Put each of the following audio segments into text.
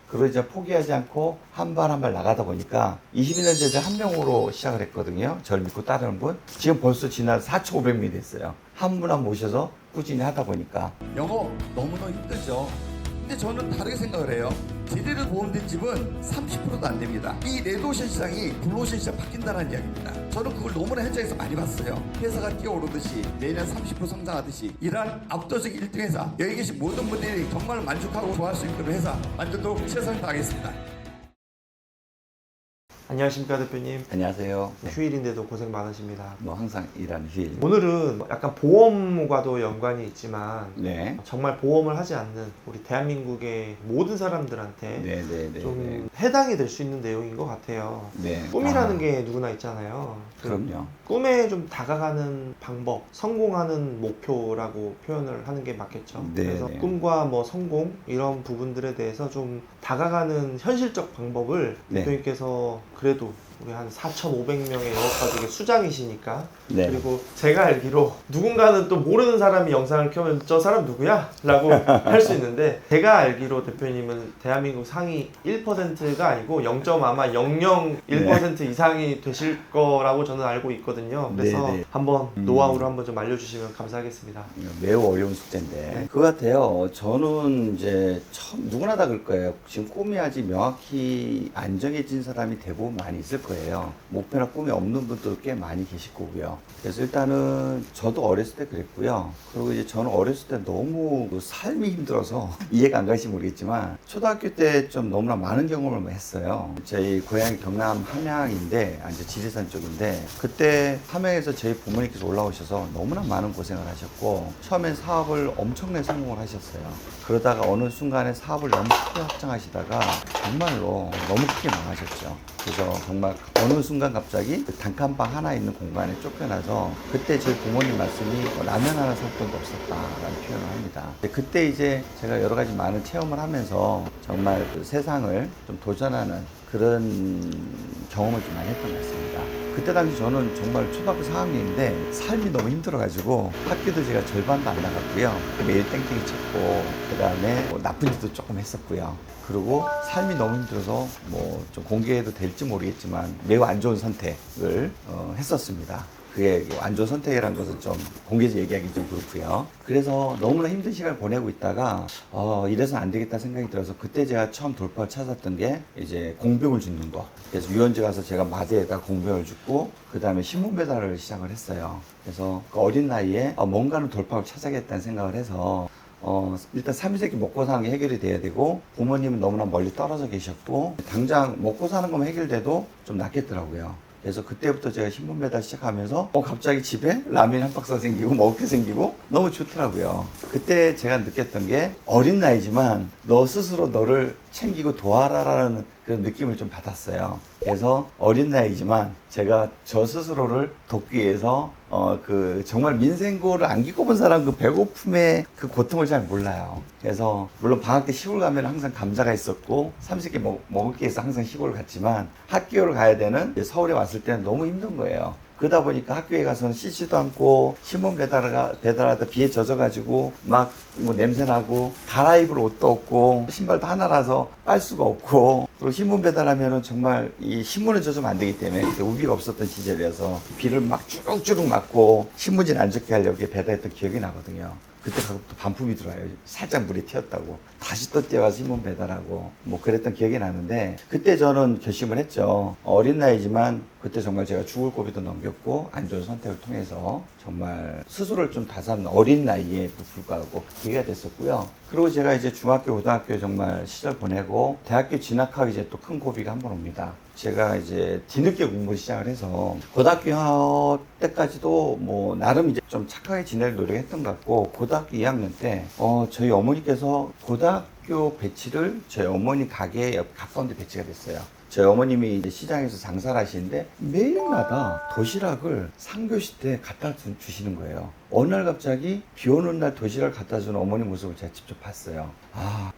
그걸 이제 포기하지 않고 한 발 한 발 나가다 보니까 21년 전에 한 명으로 시작을 했거든요. 저를 믿고 따르는 분. 지금 벌써 지난 4,500명이 됐어요. 한 분 한 분 모셔서 꾸준히 하다 보니까. 영어 너무너무 힘들죠. 근데 저는 다르게 생각을 해요. 제대로 보험된 집은 30%도 안 됩니다. 이 레드오션 시장이 블루오션 시장 바뀐다는 이야기입니다. 저는 그걸 너무나 현장에서 많이 봤어요. 회사가 뛰어오르듯이 매년 30% 성장하듯이 이러한 압도적 1등 회사, 여기 계신 모든 분들이 정말 만족하고 좋아할 수 있는 회사 만들도록 최선을 다하겠습니다. 안녕하십니까 대표님. 안녕하세요. 네. 휴일인데도 고생 많으십니다. 뭐 항상 일하는 휴일. 오늘은 약간 보험과도 연관이 있지만 네. 정말 보험을 하지 않는 우리 대한민국의 모든 사람들한테 네네네. 좀 해당이 될 수 있는 내용인 것 같아요. 네. 꿈이라는 게 누구나 있잖아요. 그럼요. 꿈에 좀 다가가는 방법, 성공하는 목표라고 표현을 하는 게 맞겠죠. 네, 그래서 네. 꿈과 뭐 성공 이런 부분들에 대해서 좀 다가가는 현실적 방법을 네. 대표님께서 그래도 우리 한 4,500명의 영업가족의 수장이시니까 네. 그리고 제가 알기로 누군가는 또 모르는 사람이 영상을 켜면 저 사람 누구야? 라고 할 수 있는데 제가 알기로 대표님은 대한민국 상위 1%가 아니고 0. 아마 001% 이상이 되실 거라고 저는 알고 있거든요. 그래서 네, 네. 한번 노하우를 한번 좀 알려주시면 감사하겠습니다. 매우 어려운 숙제인데 그거 같아요. 저는 이제 처음 누구나 다 그럴 거예요. 지금 꿈이 아직 명확히 안 정해진 사람이 대부분 많이 있을 거예요. 목표나 꿈이 없는 분도 꽤 많이 계실 거고요. 그래서 일단은 저도 어렸을 때 그랬고요. 그리고 이제 저는 어렸을 때 너무 그 삶이 힘들어서 이해가 안 가실지 모르겠지만 초등학교 때 좀 너무나 많은 경험을 했어요. 저희 고향이 경남 함양인데 이제 지리산 쪽인데 그때 함양에서 저희 부모님께서 올라오셔서 너무나 많은 고생을 하셨고 처음엔 사업을 엄청나게 성공을 하셨어요. 그러다가 어느 순간에 사업을 너무 크게 확장하시다가 정말로 너무 크게 망하셨죠. 그래서 정말 어느 순간 갑자기 그 단칸방 하나 있는 공간에 쫓겨나서 그때 저희 부모님 말씀이 라면 하나 살 돈도 없었다라는 표현을 합니다. 그때 이제 제가 여러 가지 많은 체험을 하면서 정말 그 세상을 좀 도전하는 그런 경험을 좀 많이 했던 것 같습니다. 그때 당시 저는 정말 초등학교 4학년인데 삶이 너무 힘들어가지고 학교도 제가 절반도 안 나갔고요. 매일 땡땡이 쳤고 그 다음에 뭐 나쁜 짓도 조금 했었고요. 그리고 삶이 너무 힘들어서 뭐 좀 공개해도 될지 모르겠지만 매우 안 좋은 선택을 했었습니다. 그게 안 좋은 선택이라는 것은 좀 공개해서 얘기하기 좀 그렇고요. 그래서 너무나 힘든 시간을 보내고 있다가 이래서는 안 되겠다 생각이 들어서 그때 제가 처음 돌파를 찾았던 게 이제 공병을 줍는 거. 그래서 유원지 가서 제가 마대에다 공병을 줍고 그 다음에 신문 배달을 시작을 했어요. 그래서 그 어린 나이에 뭔가는 돌파를 찾아야겠다는 생각을 해서 일단 삼시세끼 먹고 사는 게 해결이 돼야 되고 부모님은 너무나 멀리 떨어져 계셨고 당장 먹고 사는 것만 해결돼도 좀 낫겠더라고요. 그래서 그때부터 제가 신문 배달 시작하면서 갑자기 집에 라면 한 박스 생기고 먹을 게 생기고 너무 좋더라고요. 그때 제가 느꼈던 게 어린 나이지만 너 스스로 너를 챙기고 도와라라는 그런 느낌을 좀 받았어요. 그래서 어린 나이지만 제가 저 스스로를 돕기 위해서 그 정말 민생고를 안 겪어본 사람 그 배고픔의 그 고통을 잘 몰라요. 그래서 물론 방학 때 시골 가면 항상 감자가 있었고 삼시세끼 먹을 게 있어 항상 시골을 갔지만 학교를 가야 되는 서울에 왔을 때는 너무 힘든 거예요. 그러다 보니까 학교에 가서는 씻지도 않고 신문 배달하다 비에 젖어가지고 막 뭐 냄새나고 갈아입을 옷도 없고 신발도 하나라서 빨 수가 없고 그리고 신문 배달하면은 정말 이 신문을 젖으면 안 되기 때문에 그때 우비가 없었던 시절이어서 비를 막 주룩주룩 맞고 신문지를 안 젖게 하려고 배달했던 기억이 나거든요. 그때 가끔 또 반품이 들어와요. 살짝 물에 튀었다고. 다시 또 뛰어가서 신문 배달하고 뭐 그랬던 기억이 나는데 그때 저는 결심을 했죠. 어린 나이지만 그때 정말 제가 죽을 고비도 넘겼고 안 좋은 선택을 통해서 정말 스스로를 좀 다잡는 어린 나이에 불구하고 기회가 됐었고요. 그리고 제가 이제 중학교, 고등학교 정말 시절 보내고 대학교 진학하기 이제 또 큰 고비가 한 번 옵니다. 제가 이제 뒤늦게 공부를 시작을 해서 고등학교 때까지도 뭐 나름 이제 좀 착하게 지낼 노력했던 것 같고 고등학교 2학년 때 저희 어머니께서 고등학교 배치를 저희 어머니 가게 옆 가까운 데 배치가 됐어요. 저희 어머님이 이제 시장에서 장사를 하시는데 매일마다 도시락을 3교시 때 갖다 주시는 거예요. 어느 날 갑자기 비 오는 날 도시락을 갖다 주는 어머니 모습을 제가 직접 봤어요.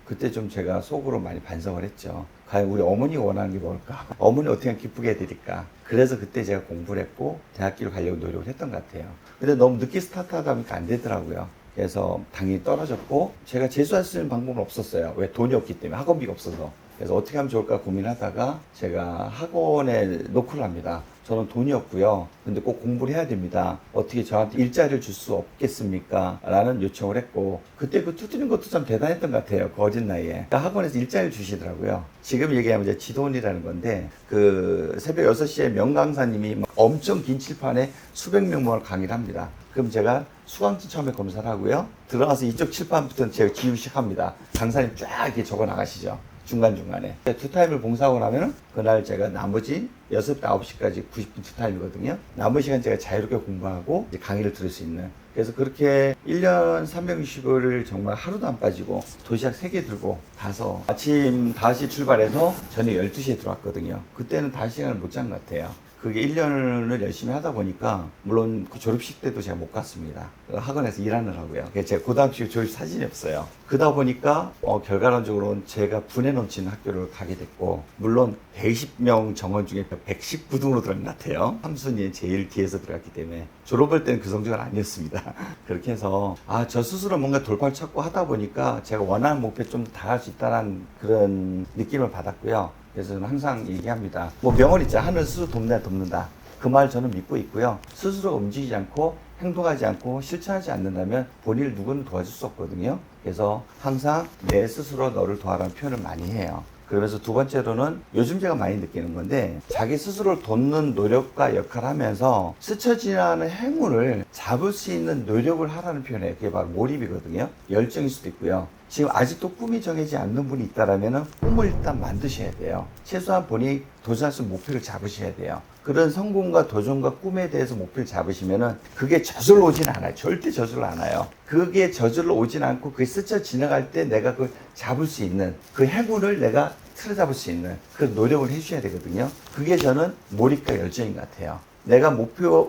그때 좀 제가 속으로 많이 반성을 했죠. 과연 우리 어머니가 원하는 게 뭘까? 어머니 어떻게 하면 기쁘게 해드릴까? 그래서 그때 제가 공부를 했고 대학교를 가려고 노력을 했던 것 같아요. 근데 너무 늦게 스타트하다 보니까 안 되더라고요. 그래서 당연히 떨어졌고 제가 재수할 수 있는 방법은 없었어요. 왜? 돈이 없기 때문에 학원비가 없어서. 그래서 어떻게 하면 좋을까 고민하다가 제가 학원에 노크를 합니다. 저는 돈이 없고요. 근데 꼭 공부를 해야 됩니다. 어떻게 저한테 일자리를 줄 수 없겠습니까? 라는 요청을 했고, 그때 그 두드린 것도 참 대단했던 것 같아요. 그 어린 나이에. 그러니까 학원에서 일자리를 주시더라고요. 지금 얘기하면 이제 지도원이라는 건데, 그 새벽 6시에 명강사님이 막 엄청 긴 칠판에 수백 명을 강의를 합니다. 그럼 제가 수강지 처음에 검사를 하고요. 들어가서 이쪽 칠판부터 제가 지우기 시작합니다. 강사님 쫙 이렇게 적어 나가시죠. 중간중간에. 두 타임을 봉사하고 나면은 그날 제가 나머지 6부터 9시까지 90분 두 타임이거든요. 남은 시간 제가 자유롭게 공부하고 이제 강의를 들을 수 있는. 그래서 그렇게 1년 365일 정말 하루도 안 빠지고 도시락 3개 들고 가서 아침 5시 출발해서 저녁 12시에 들어왔거든요. 그때는 5시간을 못 잔 것 같아요. 그게 1년을 열심히 하다 보니까 물론 그 졸업식 때도 제가 못 갔습니다. 학원에서 일하느라고요. 제가 고등학교 졸업 사진이 없어요. 그러다 보니까 결과론적으로는 제가 분에 넘치는 학교를 가게 됐고, 물론 120명 정원 중에 119등으로 들어간 것 같아요. 3순위에 제일 뒤에서 들어갔기 때문에 졸업할 때는 그 성적은 아니었습니다. 그렇게 해서 저 스스로 뭔가 돌파를 찾고 하다 보니까 제가 원하는 목표에 좀 다할 수 있다는 그런 느낌을 받았고요. 그래서 저는 항상 얘기합니다. 뭐 명언 있죠. 하늘 스스로 돕는다. 그 말 저는 믿고 있고요. 스스로 움직이지 않고 행동하지 않고 실천하지 않는다면 본인을 누구는 도와줄 수 없거든요. 그래서 항상 내 스스로 너를 도와라는 표현을 많이 해요. 그러면서 두 번째로는 요즘 제가 많이 느끼는 건데, 자기 스스로를 돕는 노력과 역할을 하면서 스쳐 지나가는 행운을 잡을 수 있는 노력을 하라는 표현이에요. 그게 바로 몰입이거든요. 열정일 수도 있고요. 지금 아직도 꿈이 정해지지 않는 분이 있다면 꿈을 일단 만드셔야 돼요. 최소한 본인이 도전할 수 있는 목표를 잡으셔야 돼요. 그런 성공과 도전과 꿈에 대해서 목표를 잡으시면은 그게 저절로 오진 않아요. 절대 저절로 안 와요. 그게 저절로 오진 않고 그게 스쳐 지나갈 때 내가 그걸 잡을 수 있는 그 행운을 내가 틀어잡을 수 있는 그 노력을 해주셔야 되거든요. 그게 저는 몰입과 열정인 것 같아요. 내가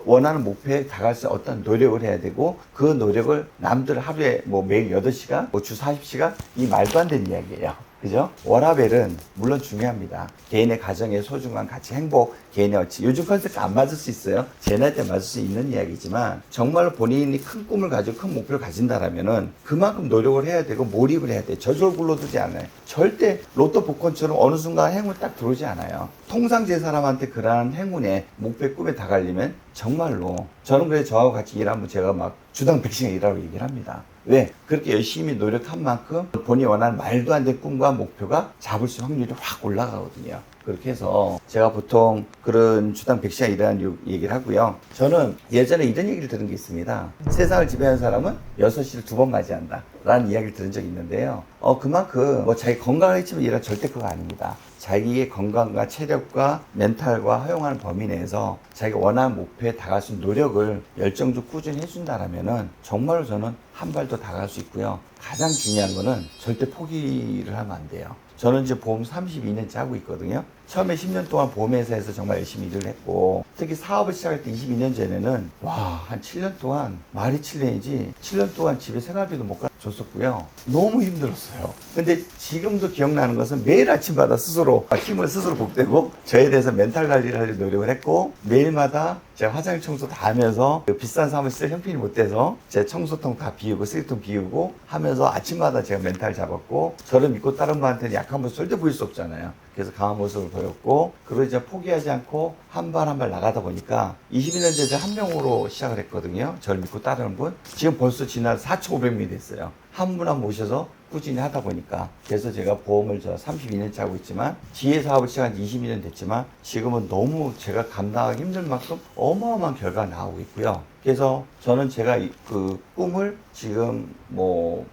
원하는 목표에 다가갈 수 있는 어떤 노력을 해야 되고, 그 노력을 남들 하루에 매일 8시간, 주 40시간, 이 말도 안 되는 이야기예요. 그죠? 워라밸은 물론 중요합니다. 개인의 가정의 소중한 가치, 행복, 개인의 어치. 요즘 컨셉 안 맞을 수 있어요. 제 나이 때 맞을 수 있는 이야기지만, 정말로 본인이 큰 꿈을 가지고 큰 목표를 가진다라면은 그만큼 노력을 해야 되고 몰입을 해야 돼. 저절로 굴러들지 않아요. 절대 로또 복권처럼 어느 순간 행운 딱 들어오지 않아요. 통상 제 사람한테 그러한 행운에 목표의 꿈에 다가려면 정말로, 저는 그래 저하고 같이 일하면 제가 막 주당 100시간 일하라고 얘기를 합니다. 왜? 그렇게 열심히 노력한 만큼 본인이 원하는 말도 안 되는 꿈과 목표가 잡을 수 있는 확률이 확 올라가거든요. 그렇게 해서 제가 보통 그런 주당 100시간 일하는 얘기를 하고요. 저는 예전에 이런 얘기를 들은 게 있습니다. 세상을 지배하는 사람은 6시를 2번 맞이한다 라는 이야기를 들은 적이 있는데요. 그만큼 자기 건강을 해치면 일은 절대 그거 아닙니다. 자기의 건강과 체력과 멘탈과 허용하는 범위 내에서 자기가 원하는 목표에 다가갈 수 있는 노력을 열정적으로 꾸준히 해준다라면은 정말로 저는 한 발 더 다가갈 수 있고요. 가장 중요한 거는 절대 포기를 하면 안 돼요. 저는 이제 보험 32년째 하고 있거든요. 처음에 10년 동안 보험회사에서 정말 열심히 일을 했고, 특히 사업을 시작할 때 22년 전에는 한 7년 동안, 말이 7년이지 7년 동안 집에 생활비도 못 줬었고요. 너무 힘들었어요. 근데 지금도 기억나는 것은 매일 아침마다 스스로 힘을 스스로 복대고 저에 대해서 멘탈 관리를 하려고 노력을 했고, 매일마다 제가 화장실 청소 다 하면서 비싼 사무실 쓸 형편이 못 돼서 제 청소통 다 비우고 쓰레기통 비우고 하면서 아침마다 제가 멘탈 잡았고, 저를 믿고 다른 분한테는 약한 모습 절대 보일 수 없잖아요. 그래서 강한 모습을 보였고, 그걸 이제 포기하지 않고 한 발 한 발 나가다 보니까 22년 전에 한 명으로 시작을 했거든요. 저를 믿고 따르는 분. 지금 벌써 지나서 4,500명이 됐어요. 한 분 한 분 모셔서 꾸준히 하다 보니까. 그래서 제가 보험을 32년째 하고 있지만, 지혜 사업을 시작한 지 22년 됐지만, 지금은 너무 제가 감당하기 힘들 만큼 어마어마한 결과가 나오고 있고요. 그래서 저는 제가 그 꿈을 지금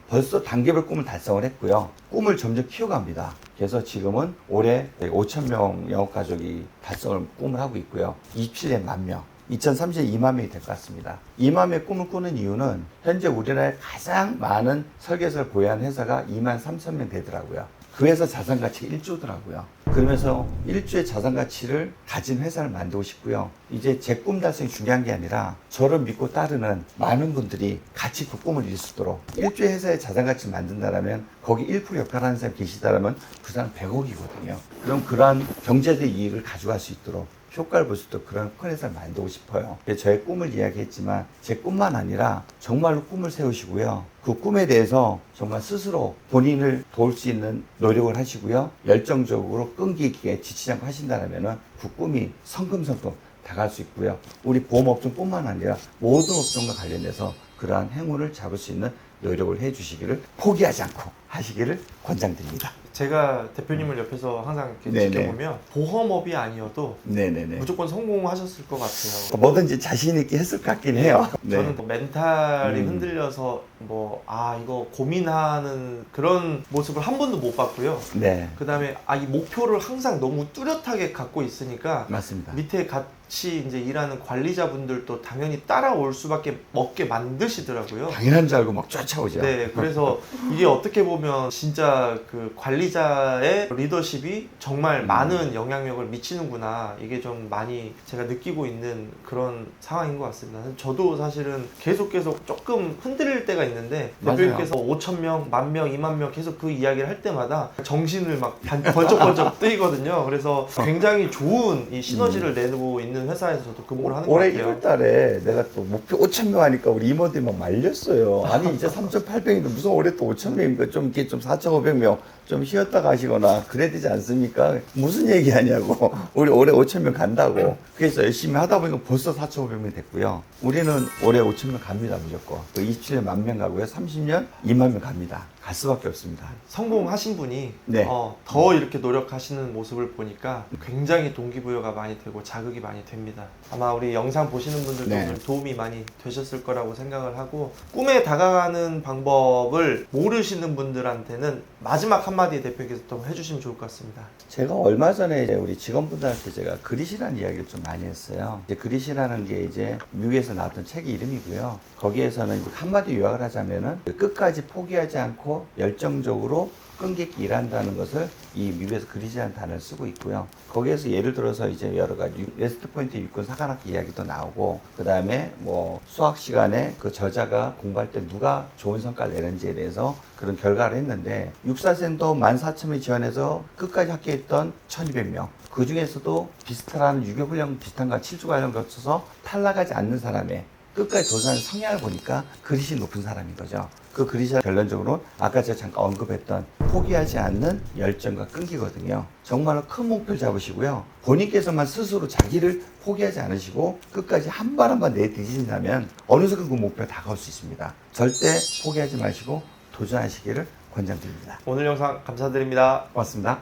벌써 단계별 꿈을 달성을 했고요. 꿈을 점점 키워갑니다. 그래서 지금은 올해 5,000명 영업가족이 달성을 꿈을 하고 있고요. 27년 10,000명. 2030년 2만 명이 될 것 같습니다. 2만 명의 꿈을 꾸는 이유는 현재 우리나라에 가장 많은 설계사를 보유한 회사가 23,000명 되더라고요. 그 회사 자산 가치가 1조더라고요. 그러면서 1조의 자산 가치를 가진 회사를 만들고 싶고요. 이제 제 꿈 달성이 중요한 게 아니라 저를 믿고 따르는 많은 분들이 같이 그 꿈을 이룰 수 있도록, 1조의 회사의 자산 가치를 만든다면 거기 1% 역할하는 사람이 계시다면 그 사람 100억이거든요. 그럼 그러한 경제적 이익을 가져갈 수 있도록 효과를 볼 수 있도록 그런 큰 회사를 만들고 싶어요. 저의 꿈을 이야기했지만 제 꿈만 아니라 정말로 꿈을 세우시고요. 그 꿈에 대해서 정말 스스로 본인을 도울 수 있는 노력을 하시고요. 열정적으로 끈기 있게 지치지 않고 하신다면 그 꿈이 성큼성큼 다가갈 수 있고요. 우리 보험업종뿐만 아니라 모든 업종과 관련해서 그러한 행운을 잡을 수 있는 노력을 해주시기를 포기하지 않고 하시기를 권장드립니다. 제가 대표님을 옆에서 항상 이렇게 네네. 지켜보면 보험업이 아니어도 네네네. 무조건 성공하셨을 것 같아요. 뭐든지 자신 있게 했을 것 같긴 해요. 저는 뭐 멘탈이 음. 흔들려서 이거 고민하는 그런 모습을 한 번도 못 봤고요. 네, 그 다음에 이 목표를 항상 너무 뚜렷하게 갖고 있으니까 맞습니다. 밑에 같이 이제 일하는 관리자분들도 당연히 따라올 수밖에 없게 만드시더라고요. 당연한 줄 알고 막 쫓아오죠. 네, 그래서 이게 어떻게 보면 진짜 그 관리자의 리더십이 정말 많은 영향력을 미치는구나. 이게 좀 많이 제가 느끼고 있는 그런 상황인 것 같습니다. 저도 사실은 계속 조금 흔들릴 때가 있는데 맞아요. 대표님께서 5,000명, 10,000명, 20,000명 계속 그 이야기를 할 때마다 정신을 막 번쩍번쩍 뜨이거든요. 그래서 굉장히 좋은 이 시너지를 내고 있는 회사에서 저도 근무를 하는 것 올해 같아요. 1월 달에 내가 또 목표 5,000명 하니까 우리 임원들이 막 말렸어요. 아니, 이제 3,800인데 무슨 올해 또 5,000명입니까? 좀 이렇게 좀 4,500명 좀 쉬었다가 하시거나 그래야 되지 않습니까? 무슨 얘기 하냐고. 우리 올해 5,000명 간다고. 그래서 열심히 하다 보니까 벌써 4,500명 됐고요. 우리는 올해 5,000명 갑니다, 무조건. 27년 10,000명 가고요. 30년 20,000명 갑니다. 갈 수밖에 없습니다. 성공하신 분이 네. 더 이렇게 노력하시는 모습을 보니까 굉장히 동기부여가 많이 되고 자극이 많이 됩니다. 아마 우리 영상 보시는 분들도 네. 오늘 도움이 많이 되셨을 거라고 생각을 하고 꿈에 다가가는 방법을 모르시는 분들한테는 마지막 한마디 대표님께서 좀 해주시면 좋을 것 같습니다. 제가 얼마 전에 이제 우리 직원분들한테 제가 그릿이라는 이야기를 좀 많이 했어요. 이제 그릿이라는 게 이제 미국에서 나왔던 책의 이름이고요. 거기에서는 한마디 요약을 하자면은 끝까지 포기하지 않고 열정적으로 끈기 있게 일한다는 것을 이 미국에서 그릿이라는 단어를 쓰고 있고요. 거기에서 예를 들어서 이제 여러 가지 웨스트포인트 육군 사관학교 이야기도 나오고, 그 다음에 뭐 수학 시간에 그 저자가 공부할 때 누가 좋은 성과를 내는지에 대해서 그런 결과를 했는데, 육사생도 14,000명 지원해서 끝까지 합격했던 1,200명. 그 중에서도 비슷한 유교훈련 비슷한가 7주 과정 거쳐서 탈락하지 않는 사람의 끝까지 도전하는 성향을 보니까 그릿이 높은 사람인 거죠. 그 그릿이 결론적으로 아까 제가 잠깐 언급했던 포기하지 않는 열정과 끈기거든요. 정말로 큰 목표를 잡으시고요. 본인께서만 스스로 자기를 포기하지 않으시고 끝까지 한 발 한 발 내디디신다면 어느 순간 그 목표에 다가올 수 있습니다. 절대 포기하지 마시고 도전하시기를 권장드립니다. 오늘 영상 감사드립니다. 고맙습니다.